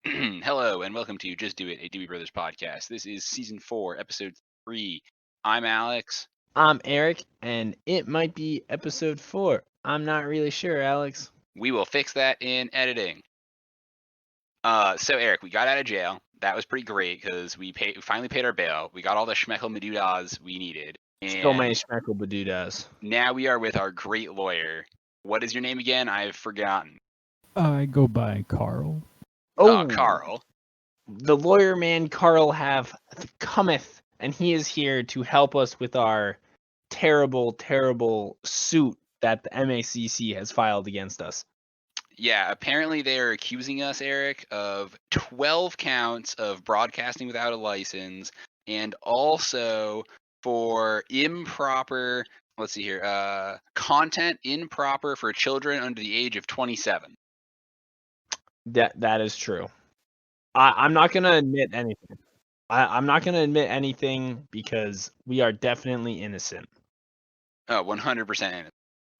Hello and welcome to Just Do It, a DeW Brothers podcast. This is season 4, episode 3. I'm Alex. I'm Eric, and it might be episode 4. I'm not really sure, Alex. We will fix that in editing. So Eric, we got out of jail. That was pretty great because we finally paid our bail. We got all the schmeckle madoodas we needed. So many And schmeckle badoodas. now we are with our great lawyer. What is your name again? I've forgotten. I go by Carl. Carl. The lawyer man Carl cometh, and he is here to help us with our terrible, terrible suit that the MACC has filed against us. Yeah, apparently they are accusing us, Eric, of 12 counts of broadcasting without a license and also for improper, content improper for children under the age of 27. That is true. I'm not going to admit anything. I'm not going to admit anything because we are definitely innocent. Oh, 100% innocent.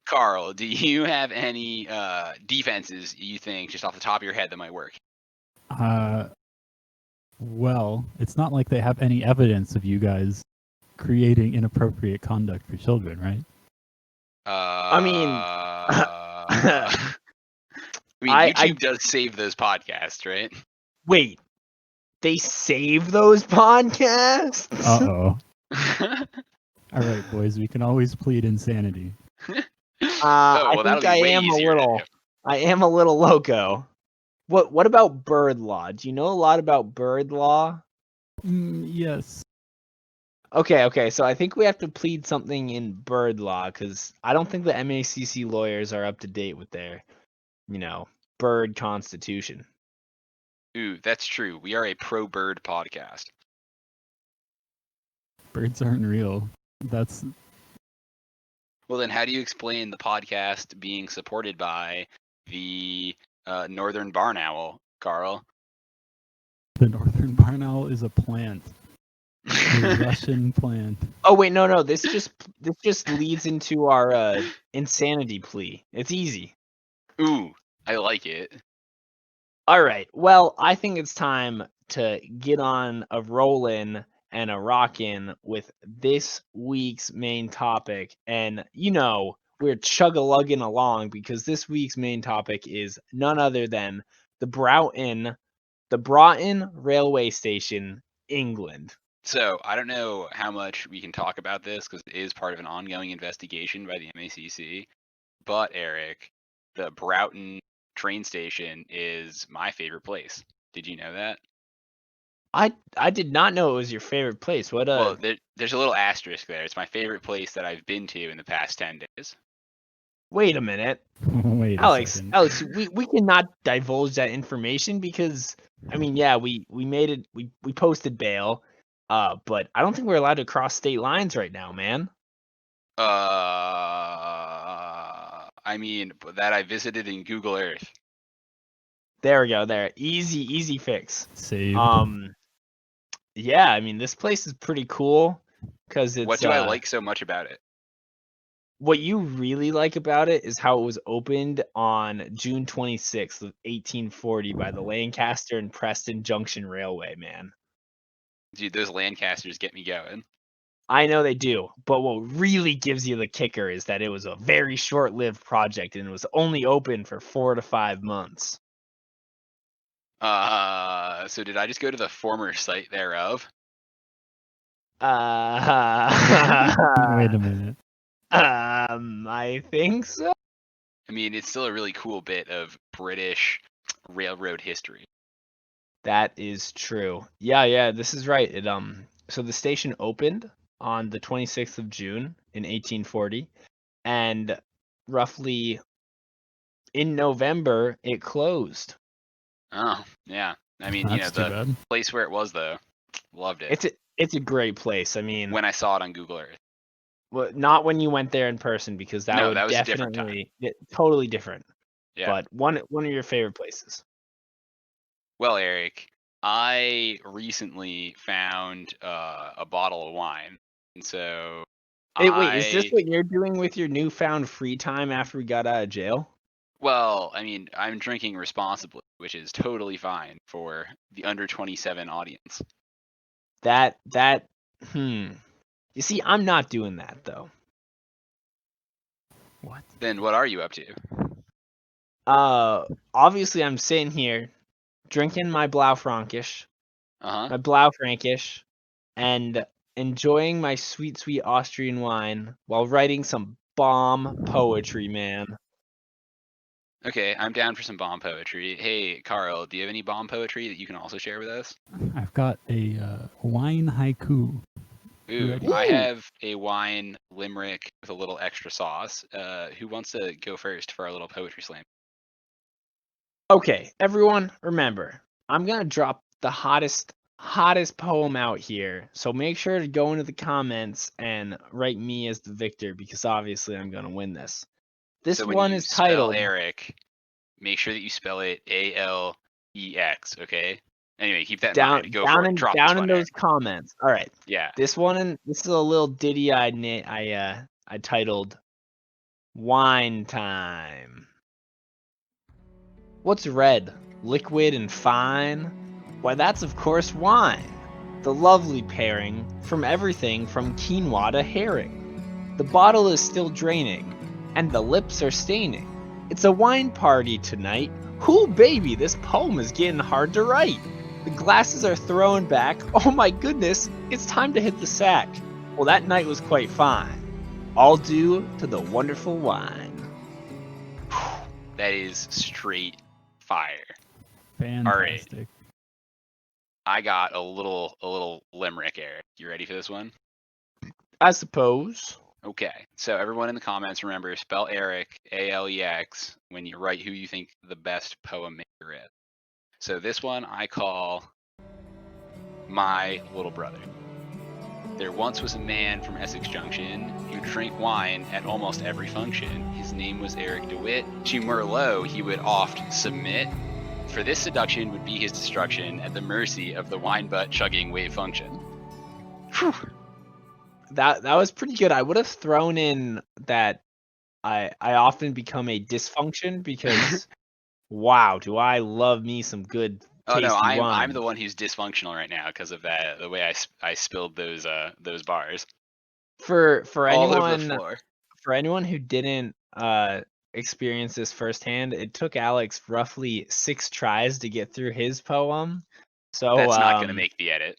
Carl, do you have any defenses you think just off the top of your head that might work? Well, it's not like they have any evidence of you guys creating inappropriate conduct for children, right? YouTube does save those podcasts, right? Wait, they save those podcasts? Uh-oh. All right, boys, we can always plead insanity. I think I am a little loco. What about bird law? Do you know a lot about bird law? Yes. Okay, so I think we have to plead something in bird law because I don't think the MACC lawyers are up to date with their, bird constitution. Ooh, that's true. We are a pro-bird podcast. Birds aren't real. Well, then how do you explain the podcast being supported by the northern barn owl, Carl? The northern barn owl is a plant. A Russian plant. Oh wait, no. This just leads into our insanity plea. It's easy. Ooh, I like it. All right. Well, I think it's time to get on a rollin' and a rockin' with this week's main topic. And, we're chug-a-lugging along because this week's main topic is none other than the Broughton Railway Station, England. So, I don't know how much we can talk about this because it is part of an ongoing investigation by the MACC. But, Eric, the Broughton train station is my favorite place. Did you know that? I did not know it was your favorite place. Well, there's a little asterisk there. It's my favorite place that I've been to in the past 10 days. Wait a minute. Wait, Alex, we cannot divulge that information because we made it. We posted bail, but I don't think we're allowed to cross state lines right now, man. That I visited in Google Earth. There we go. There, easy fix. Save. Yeah, this place is pretty cool because it's. What do I like so much about it? What you really like about it is how it was opened on June 26th of 1840 by the Lancaster and Preston Junction Railway, man. Dude, those Lancasters get me going. I know they do, but what really gives you the kicker is that it was a very short-lived project and it was only open for 4 to 5 months. So did I just go to the former site thereof? Wait a minute. I think so. It's still a really cool bit of British railroad history. That is true. Yeah, this is right. It so the station opened on the 26th of June in 1840, and roughly in November it closed. Oh, yeah. The place where it was though, loved it. It's a great place. When I saw it on Google Earth. Well, not when you went there in person because that was definitely totally different. Yeah. But one of your favorite places. Well, Eric, I recently found a bottle of wine, and so. Hey, wait, is this what you're doing with your newfound free time after we got out of jail? Well, I mean, I'm drinking responsibly, which is totally fine for the under 27 audience. You see, I'm not doing that though. What? Then what are you up to? Obviously I'm sitting here drinking my Blaufränkisch, and enjoying my sweet, sweet Austrian wine while writing some bomb poetry, man. Okay, I'm down for some bomb poetry. Hey, Carl, do you have any bomb poetry that you can also share with us? I've got a wine haiku. Ooh, Ready? I Ooh. have a wine limerick with a little extra sauce. Who wants to go first for our little poetry slam? Okay, everyone, remember, I'm gonna drop the hottest poem out here. So make sure to go into the comments and write me as the victor because obviously I'm gonna win this. This So when one you is spell titled Eric, make sure that you spell it ALEX, okay? Anyway, keep that in down mind. Go for it. Drop this down in one, those Eric. comments. All right. Yeah. This is a little ditty I titled Wine Time. What's red, liquid and fine? Why that's of course wine. The lovely pairing from everything from quinoa to herring. The bottle is still draining and the lips are staining. It's a wine party tonight. Ooh baby, this poem is getting hard to write. The glasses are thrown back. Oh my goodness, it's time to hit the sack. Well, that night was quite fine. All due to the wonderful wine. That is straight fire. Fantastic. I got a little limerick, Eric. You ready for this one? I suppose. Okay. So everyone in the comments, remember, spell Eric, ALEX, when you write who you think the best poem maker is. So this one I call My Little Brother. There once was a man from Essex Junction who drank wine at almost every function. His name was Eric DeWitt. To Merlot he would oft submit, for this seduction would be his destruction at the mercy of the wine butt chugging wave function. Whew. That was pretty good. I would have thrown in that I often become a dysfunction because wow, do I love me some good Oh no, tasty I'm wine. the one who's dysfunctional right now because of that the way I spilled those bars For all over the floor. anyone who didn't experience this firsthand, it took Alex roughly 6 tries to get through his poem. So That's not gonna make the edit.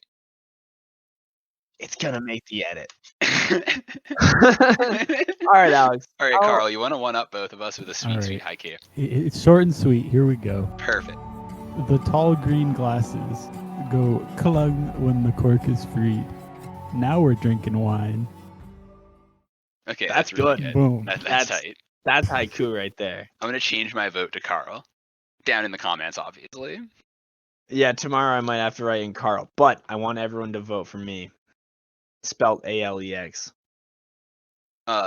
it's gonna make the edit. All right, Alex. All right, Carl, you want to one up both of us with a sweet, sweet haiku? It's short and sweet. Here we go. Perfect. The tall green glasses go clung when the cork is freed. Now we're drinking wine. Okay, That's really good. Boom. That's tight. That's haiku right there. I'm gonna change my vote to Carl. Down in the comments, obviously. Yeah, tomorrow I might have to write in Carl, but I want everyone to vote for me. Spelled ALEX.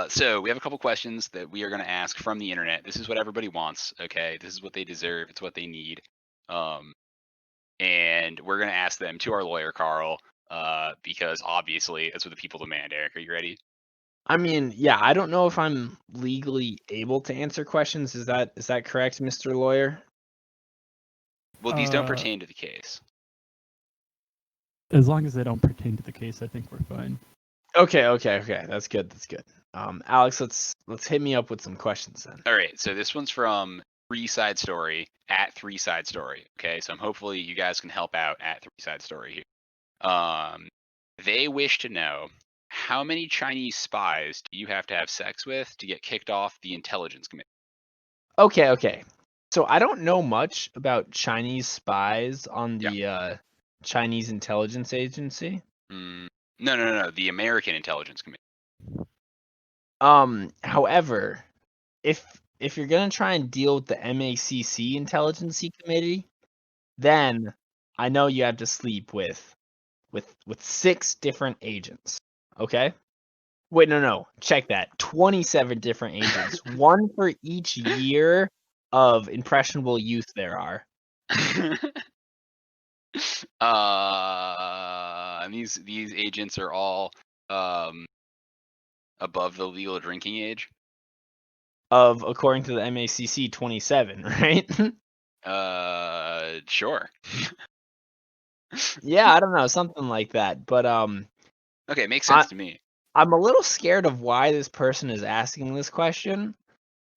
So we have a couple questions that we are going to ask from the internet. This is what everybody wants. Okay, this is what they deserve. It's what they need. And we're going to ask them to our lawyer, Carl, because obviously that's what the people demand. Eric, are you ready? I mean, yeah, I don't know if I'm legally able to answer questions. Is that correct, Mr. Lawyer? Well, these don't pertain to the case. As long as they don't pertain to the case, I think we're fine. Okay. That's good. Alex, let's hit me up with some questions then. All right. So this one's from 3-Side Story at 3-Side Story. Okay. So hopefully you guys can help out at 3-Side Story here. They wish to know, how many Chinese spies do you have to have sex with to get kicked off the Intelligence Committee? Okay. So I don't know much about Chinese spies on the Chinese intelligence agency. No. The American Intelligence Committee. However, if you're gonna try and deal with the MACC Intelligence Committee, then I know you have to sleep with 6 different agents. Okay? Wait, no. Check that. 27 different agents. One for each year of impressionable youth there are. And these agents are all above the legal drinking age. of, according to the MACC, 27, right? Sure. Yeah, I don't know, something like that. But Okay, makes sense to me. I'm a little scared of why this person is asking this question.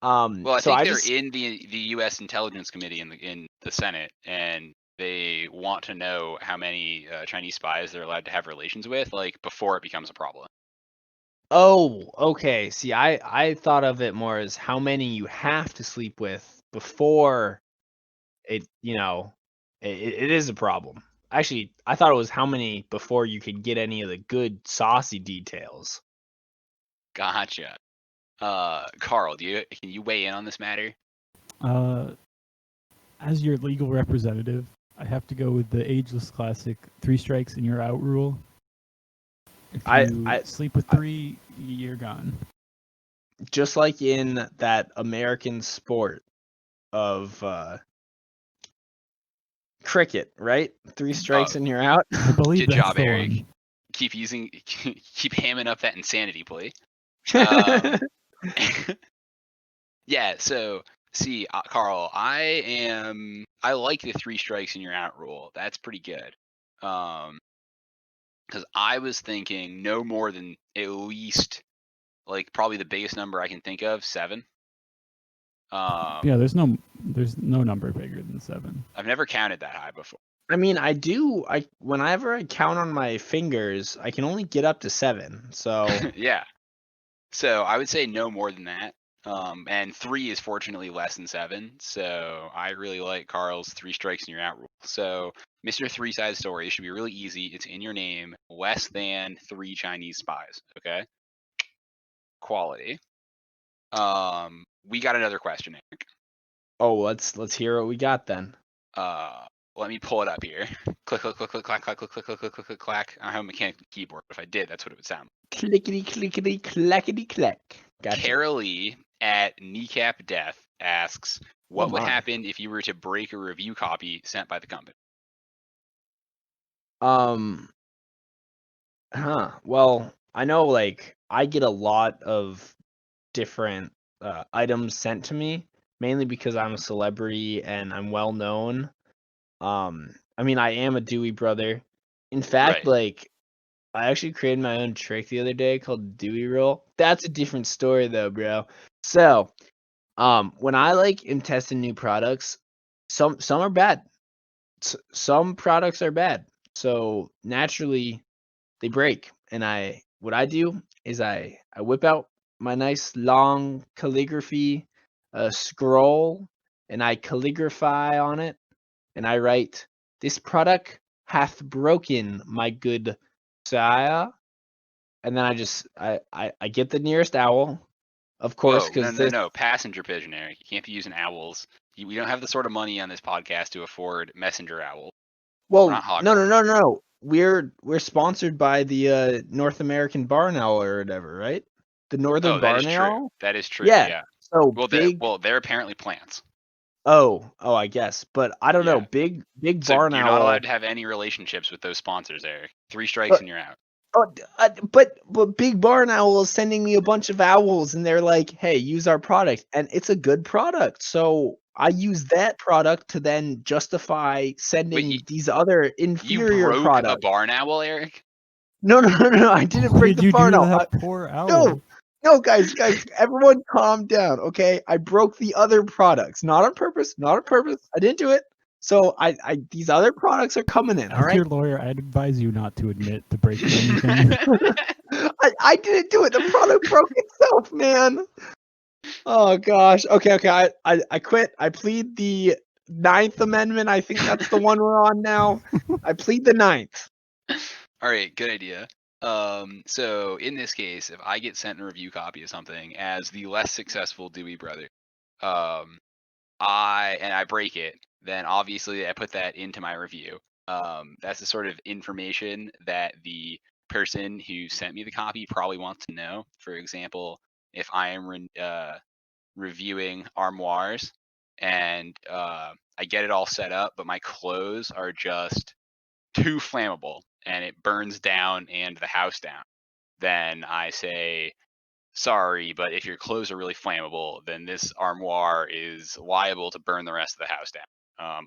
Well, I So think I they're just in the U.S. Intelligence Committee in the Senate, and they want to know how many Chinese spies they're allowed to have relations with, like before it becomes a problem. Oh, okay. See, I thought of it more as how many you have to sleep with before it, it is a problem. Actually, I thought it was how many before you could get any of the good saucy details. Gotcha. Carl, can you weigh in on this matter? As your legal representative, I have to go with the ageless classic 3 strikes and you're out rule. If you sleep with 3, you're gone. Just like in that American sport of cricket, right? 3 strikes and you're out. I believe Good that's job, the Eric. one. Keep hamming up that insanity play. Yeah, so see, Carl, I like the 3 strikes and you're out rule. That's pretty good. Because I was thinking no more than at least, like, probably the biggest number I can think of, 7. Yeah, there's no number bigger than 7. I've never counted that high before. I mean, whenever I count on my fingers, I can only get up to 7. So Yeah. So I would say no more than that. And 3 is fortunately less than 7. So I really like Carl's 3 strikes and you're out rule. So Mr. 3-Side Story should be really easy. It's in your name. Less than 3 Chinese spies. Okay. Quality. We got another question, Eric. oh, let's hear what we got then. Let me pull it up here. Click, click, click, click, clack, clack, click, click, click, click, click, click, clack. I don't have a mechanical keyboard. If I did, that's what it would sound. Clickety clickety clackety clack. Gotcha. Carolee at Kneecap Death asks, what would happen if you were to break a review copy sent by the company? Well, I know, like, I get a lot of different items sent to me, mainly because I'm a celebrity and I'm well known. I mean, I am a Dewey brother. In fact, Right. like, I actually created my own trick the other day called Dewey Roll. That's a different story though, bro. So, when I am testing new products, some are bad. Some products are bad. So naturally they break. And what I do is I whip out my nice long calligraphy scroll and I calligraphy on it and I write, "This product hath broken, my good sire." And then I get the nearest owl, of course, Whoa, because no. Passenger pigeon, Eric. You can't be using owls. We don't have the sort of money on this podcast to afford messenger owls. We're well, not no. Hogwarts. We're sponsored by the North American barn owl or whatever, right? The northern That is barn true. owl. That is true. Yeah. Yeah. So Well, big. they're apparently plants. Oh, I guess, but I don't know. Yeah. Big So barn you're owl. not allowed to have any relationships with those sponsors, Eric. 3 strikes and you're out. But Big Barn Owl is sending me a bunch of owls, and they're like, "Hey, use our product," and it's a good product. So I use that product to then justify sending Wait, these other you inferior broke products. a barn owl, Eric? No, I didn't What break did the you barn do to owl. that poor owl? No, guys, everyone calm down, okay? I broke the other products, not on purpose. I didn't do it. So these other products are coming in. As All right. your lawyer, I'd advise you not to admit to breaking anything. I didn't do it. The product broke itself, man. Oh gosh. Okay. I quit. I plead the 9th Amendment. I think that's the one we're on now. I plead the 9th. All right, good idea. So in this case, if I get sent a review copy of something as the less successful Dewey brother, I break it, then obviously I put that into my review. That's the sort of information that the person who sent me the copy probably wants to know. For example, if I am reviewing armoires and I get it all set up, but my clothes are just too flammable and it burns down and the house down, then I say sorry, but if your clothes are really flammable, then this armoire is liable to burn the rest of the house down.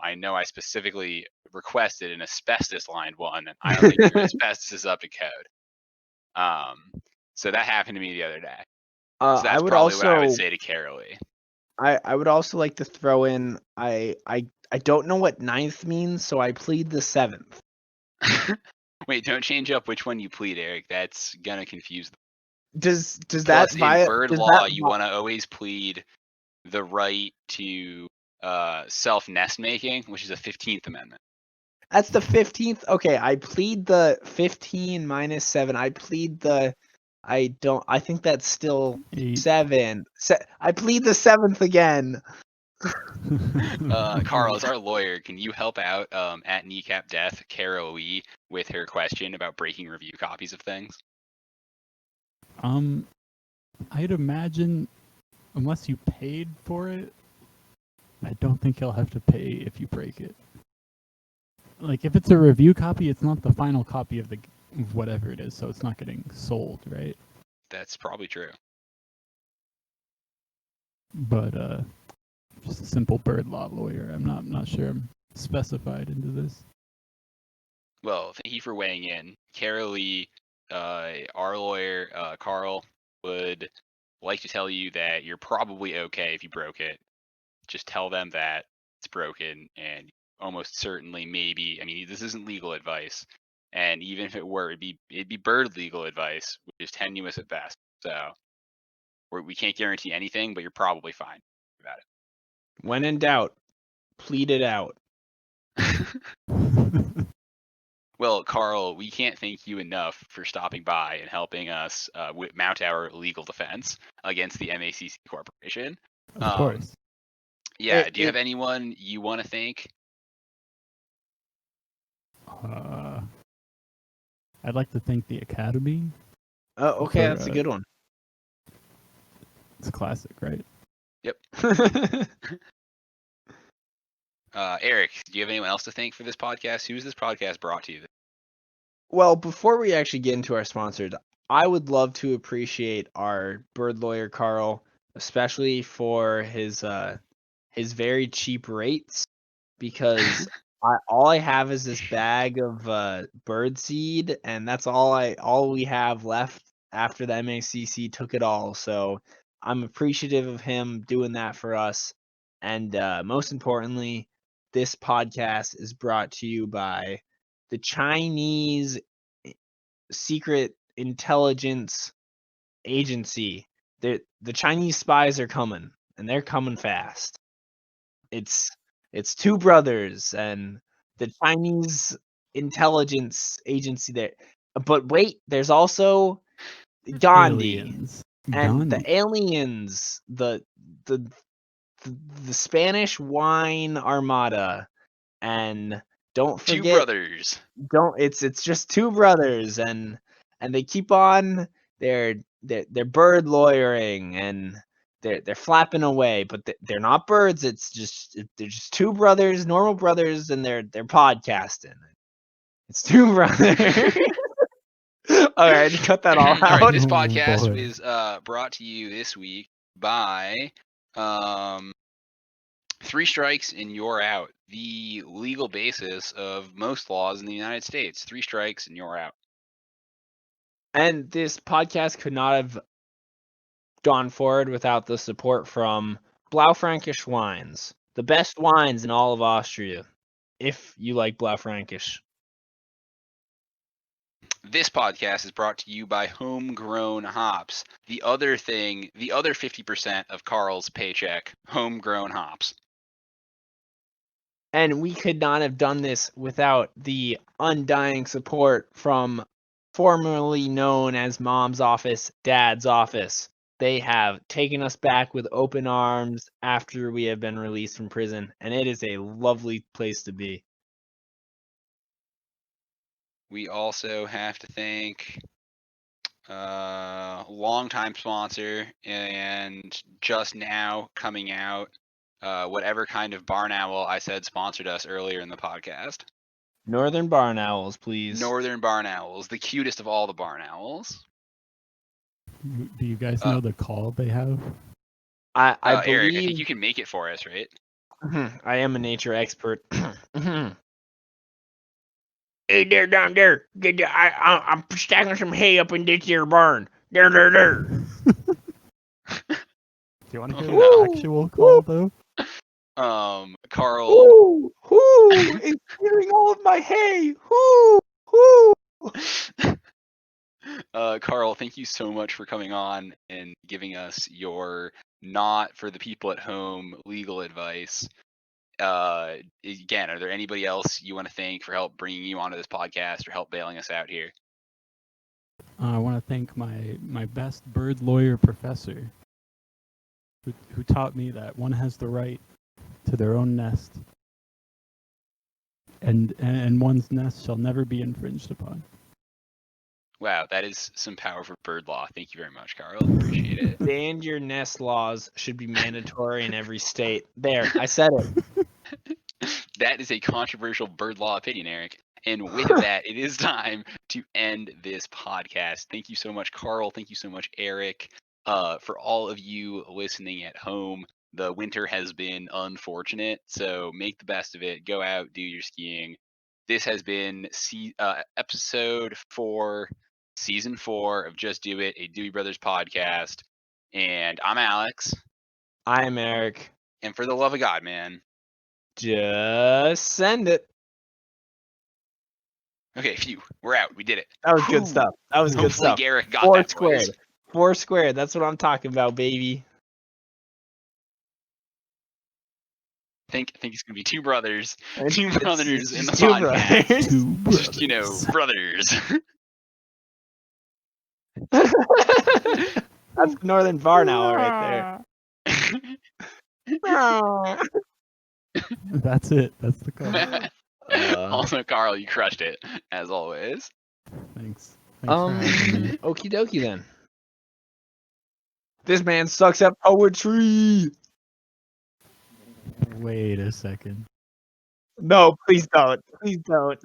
I know I specifically requested an asbestos-lined one, and I don't think your asbestos is up to code. So that happened to me the other day. So that's probably what I would say to Carolee. I would also like to throw in I don't know what 9th means, so I plead the 7th. Wait, don't change up which one you plead, Eric. That's gonna confuse them. Does Plus, that in bird law, you want to always plead the right to self nest making, which is a 15th Amendment. That's the 15th. Okay, I plead the 15 minus 7. I plead the I think that's still 7. I plead the 7th again. Carl, as our lawyer, can you help out at Kneecap Death, Carolee, with her question about breaking review copies of things? I'd imagine, unless you paid for it, I don't think you'll have to pay if you break it. Like, if it's a review copy, it's not the final copy of whatever it is, so it's not getting sold, right? That's probably true. But just a simple bird law lawyer. I'm not sure I'm specified into this. Well, thank you for weighing in. Carolee, our lawyer, Carl, would like to tell you that you're probably okay if you broke it. Just tell them that it's broken, and almost certainly, maybe, I mean, this isn't legal advice, and even if it were, it'd be bird legal advice, which is tenuous at best. So we can't guarantee anything, but you're probably fine about it. When in doubt, plead it out. Well, Carl, we can't thank you enough for stopping by and helping us mount our legal defense against the MACC Corporation. Of course. Yeah, do you have anyone you want to thank? I'd like to thank the Academy. Oh, okay, that's a good one. It's a classic, right? Yep. Eric, do you have anyone else to thank for this podcast? Who is this podcast brought to you? Well, before we actually get into our sponsors, I would love to appreciate our bird lawyer, Carl, especially for his very cheap rates, because all I have is this bag of bird seed, and that's all we have left after the MACC took it all. So I'm appreciative of him doing that for us. And most importantly, this podcast is brought to you by the Chinese secret intelligence agency. The Chinese spies are coming, and they're coming fast. It's two brothers and the Chinese intelligence agency there. But wait, there's also Gandhi and the aliens, the Spanish wine armada, and don't forget two brothers. It's just two brothers, and they keep on their bird lawyering, and they're flapping away, but they're not birds. They're just two brothers, normal brothers, and they're podcasting. It's two brothers. All right, cut that all out. All right, this podcast is brought to you this week by 3 strikes and you're out. The legal basis of most laws in the United States. 3 strikes and you're out. And this podcast could not have gone forward without the support from Blaufränkisch wines, the best wines in all of Austria, if you like Blaufränkisch. This podcast is brought to you by Homegrown Hops. The other 50% of Carl's paycheck, homegrown hops. And we could not have done this without the undying support from formerly known as Mom's Office, Dad's Office. They have taken us back with open arms after we have been released from prison, and it is a lovely place to be. We also have to thank longtime sponsor and just now coming out, whatever kind of barn owl I said sponsored us earlier in the podcast. Northern Barn Owls, please. Northern Barn Owls, the cutest of all the barn owls. Do you guys know the call they have? I Eric, I think believe you can make it for us, right? I am a nature expert. Hey there, down there. I'm stacking some hay up in this here barn. There. Do you want to hear no. the actual call though? Carl. Whoo! It's stealing all of my hay. Whoo! Carl, thank you so much for coming on and giving us your not for the people at home legal advice. Again, are there anybody else you want to thank for help bringing you onto this podcast or help bailing us out here? I want to thank my best bird lawyer professor who taught me that one has the right to their own nest and one's nest shall never be infringed upon. Wow, that is some powerful bird law. Thank you very much, Carl. Appreciate it. Band your nest laws should be mandatory in every state. There, I said it. That is a controversial bird law opinion, Eric. And with that, it is time to end this podcast. Thank you so much, Carl. Thank you so much, Eric. For all of you listening at home, the winter has been unfortunate, so make the best of it. Go out, do your skiing. This has been episode 4, season 4 of Just Do It, a Dewey Brothers podcast. And I'm Alex. I am Eric. And for the love of God, man, just send it. Okay, phew, we're out. We did it. That was good stuff. That was good Hopefully stuff. Garrett got 4 that, squared. boys. 4 squared. That's what I'm talking about, baby. I think it's gonna be 2 brothers. It's 2 brothers in the two podcast. brothers. 2 brothers. Just, brothers. That's Northern Barn Owl right there. That's it. That's the call. Also, Carl, you crushed it as always. Thanks for having me. Okie dokie then. This man sucks at poetry. Wait a second. No, please don't. Please don't.